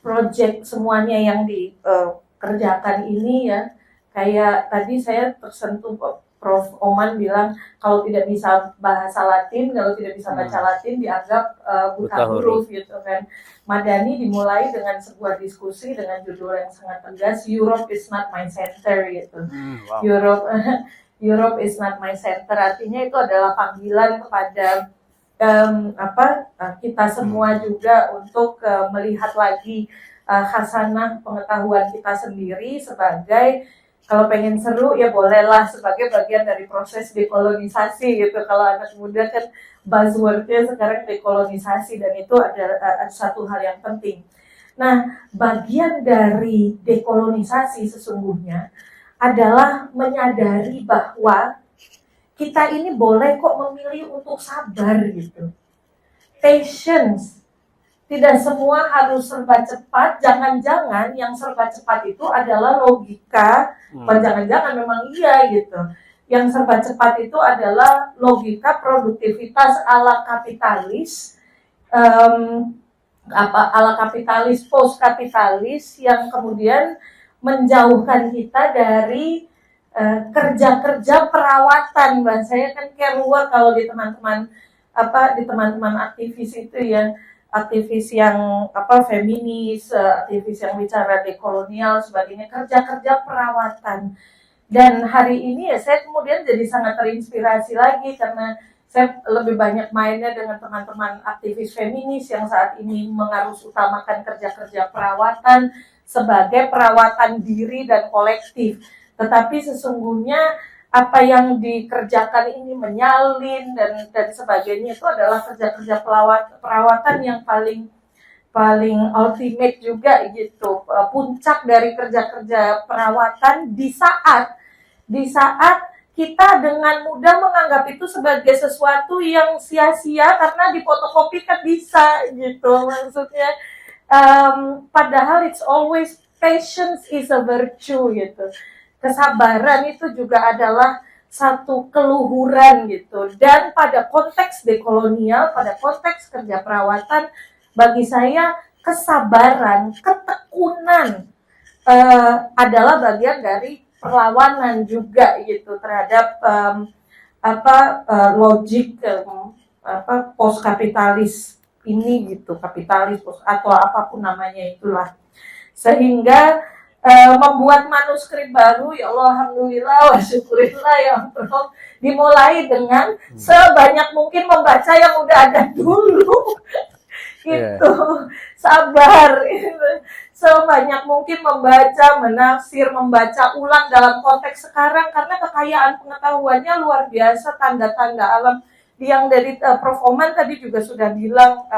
proyek semuanya yang dikerjakan ini ya, kayak tadi saya tersentuh Prof. Oman bilang kalau tidak bisa bahasa Latin, kalau tidak bisa baca Latin dianggap buta huruf gitu kan. Madani dimulai dengan sebuah diskusi dengan judul yang sangat tegas, Europe is not my center gitu. Wow. Europe is not my center, artinya itu adalah panggilan kepada kita semua juga untuk melihat lagi khasanah pengetahuan kita sendiri sebagai, kalau pengen seru ya bolehlah sebagai bagian dari proses dekolonisasi gitu. Kalau anak muda kan buzzwordnya sekarang dekolonisasi, dan itu ada satu hal yang penting. Nah, bagian dari dekolonisasi sesungguhnya adalah menyadari bahwa kita ini boleh kok memilih untuk sabar gitu. Patience. Tidak semua harus serba cepat. Jangan-jangan yang serba cepat itu adalah logika. Jangan-jangan memang iya gitu. Yang serba cepat itu adalah logika produktivitas ala kapitalis, ala kapitalis, post kapitalis, yang kemudian menjauhkan kita dari kerja-kerja perawatan. Saya kan care work kalau di teman-teman aktivis itu ya, aktivis yang feminis, aktivis yang bicara dekolonial sebagainya, kerja-kerja perawatan. Dan hari ini ya saya kemudian jadi sangat terinspirasi lagi karena saya lebih banyak mainnya dengan teman-teman aktivis feminis yang saat ini mengarus utamakan kerja-kerja perawatan sebagai perawatan diri dan kolektif. Tetapi sesungguhnya apa yang dikerjakan ini menyalin dan sebagainya itu adalah kerja-kerja perawatan yang paling ultimate juga gitu. Puncak dari kerja-kerja perawatan di saat kita dengan mudah menganggap itu sebagai sesuatu yang sia-sia karena difotokopi kan bisa gitu. Maksudnya padahal it's always, patience is a virtue gitu. Kesabaran itu juga adalah satu keluhuran gitu. Dan pada konteks dekolonial, pada konteks kerja perawatan, bagi saya kesabaran, ketekunan adalah bagian dari perlawanan juga gitu terhadap logik post kapitalis ini gitu, kapitalis atau apapun namanya itulah, sehingga membuat manuskrip baru, ya Allah, alhamdulillah wa syukurillah ya Allah, dimulai dengan sebanyak mungkin membaca yang udah ada dulu gitu. Sabar gitu. Sebanyak mungkin membaca, menafsir, membaca ulang dalam konteks sekarang, karena kekayaan pengetahuannya luar biasa, tanda-tanda alam yang dari Prof. Oman tadi juga sudah bilang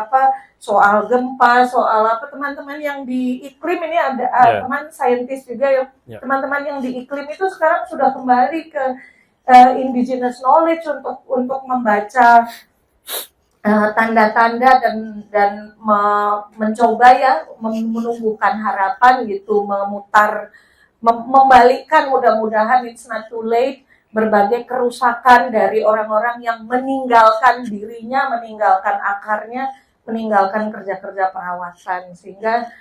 soal gempa, soal teman-teman yang di iklim ini ada teman saintis juga ya, teman-teman yang di iklim itu sekarang sudah kembali ke indigenous knowledge untuk membaca tanda-tanda dan mencoba ya menumbuhkan harapan gitu, membalikkan, mudah-mudahan it's not too late, berbagai kerusakan dari orang-orang yang meninggalkan dirinya, meninggalkan akarnya, meninggalkan kerja-kerja perawatan. Sehingga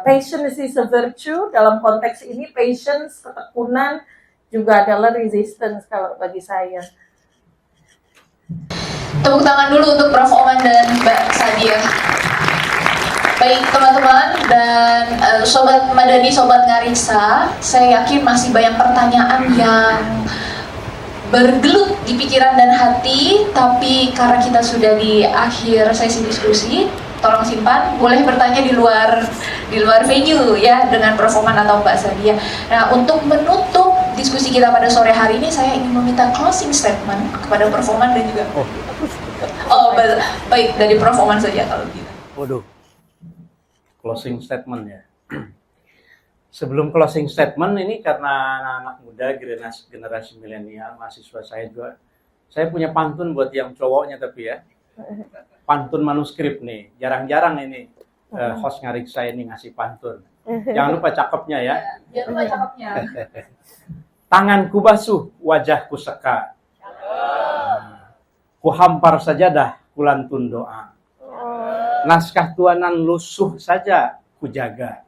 patience is a virtue. Dalam konteks ini patience, ketekunan juga adalah resistance kalau bagi saya. Tepuk tangan dulu untuk Prof. Oman dan Mbak Sadia. Baik teman-teman dan Sobat Madani, Sobat Ngariksa, saya yakin masih banyak pertanyaan yang bergelut di pikiran dan hati, tapi karena kita sudah di akhir sesi diskusi, tolong simpan, boleh bertanya di luar venue ya dengan Prof. Oman atau Mbak Sadia. Nah, untuk menutup diskusi kita pada sore hari ini, saya ingin meminta closing statement kepada Prof. Oman dan juga baik dari Prof. Oman saja kalau gitu. Waduh, closing statement ya. Sebelum closing statement ini, karena anak-anak muda generasi milenial, mahasiswa saya juga, saya punya pantun buat yang cowoknya tapi ya, pantun manuskrip nih, jarang-jarang ini host Ngariksa ini ngasih pantun. Jangan lupa cakepnya ya. Jangan lupa cakepnya. Tanganku basuh, wajahku seka, ku hampar sajadah, kulantun doa. Naskah tuanan lusuh saja ku jaga.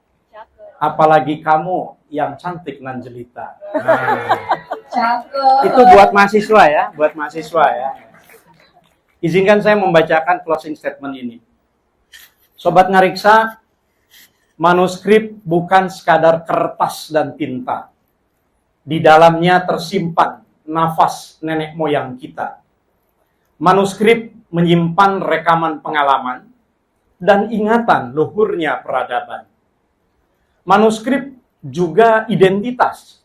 Apalagi kamu yang cantik nan jelita. Nah, Cakep. itu buat mahasiswa ya, buat mahasiswa ya. Izinkan saya membacakan closing statement ini. Sobat Ngariksa, manuskrip bukan sekadar kertas dan tinta. Di dalamnya tersimpan nafas nenek moyang kita. Manuskrip menyimpan rekaman pengalaman dan ingatan luhurnya peradaban. Manuskrip juga identitas,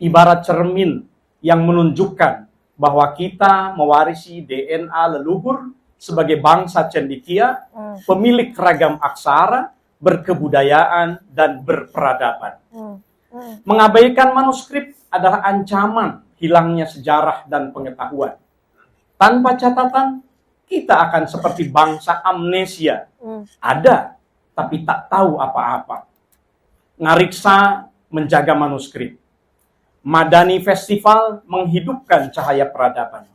ibarat cermin yang menunjukkan bahwa kita mewarisi DNA leluhur sebagai bangsa cendekia, pemilik ragam aksara, berkebudayaan, dan berperadaban. Mengabaikan manuskrip adalah ancaman hilangnya sejarah dan pengetahuan. Tanpa catatan, kita akan seperti bangsa amnesia. Ada, tapi tak tahu apa-apa. Ngariksa menjaga manuskrip. Madani Festival menghidupkan cahaya peradaban.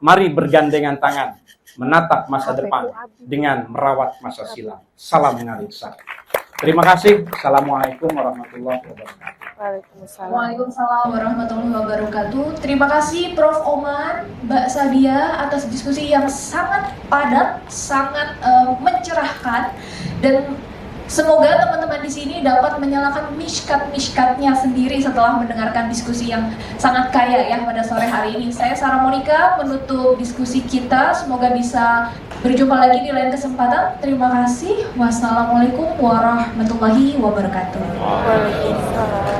Mari bergandengan tangan menatap masa depan dengan merawat masa silam. Salam Ngariksa. Terima kasih. Assalamualaikum warahmatullahi wabarakatuh. Waalaikumsalam warahmatullahi wabarakatuh. Terima kasih Prof. Oman, Mbak Sadia atas diskusi yang sangat padat, sangat mencerahkan, dan semoga teman-teman di sini dapat menyalakan mishkat-mishkatnya sendiri setelah mendengarkan diskusi yang sangat kaya ya pada sore hari ini. Saya Sarah Monica menutup diskusi kita. Semoga bisa berjumpa lagi di lain kesempatan. Terima kasih. Wassalamualaikum warahmatullahi wabarakatuh. Waalaikumsalam.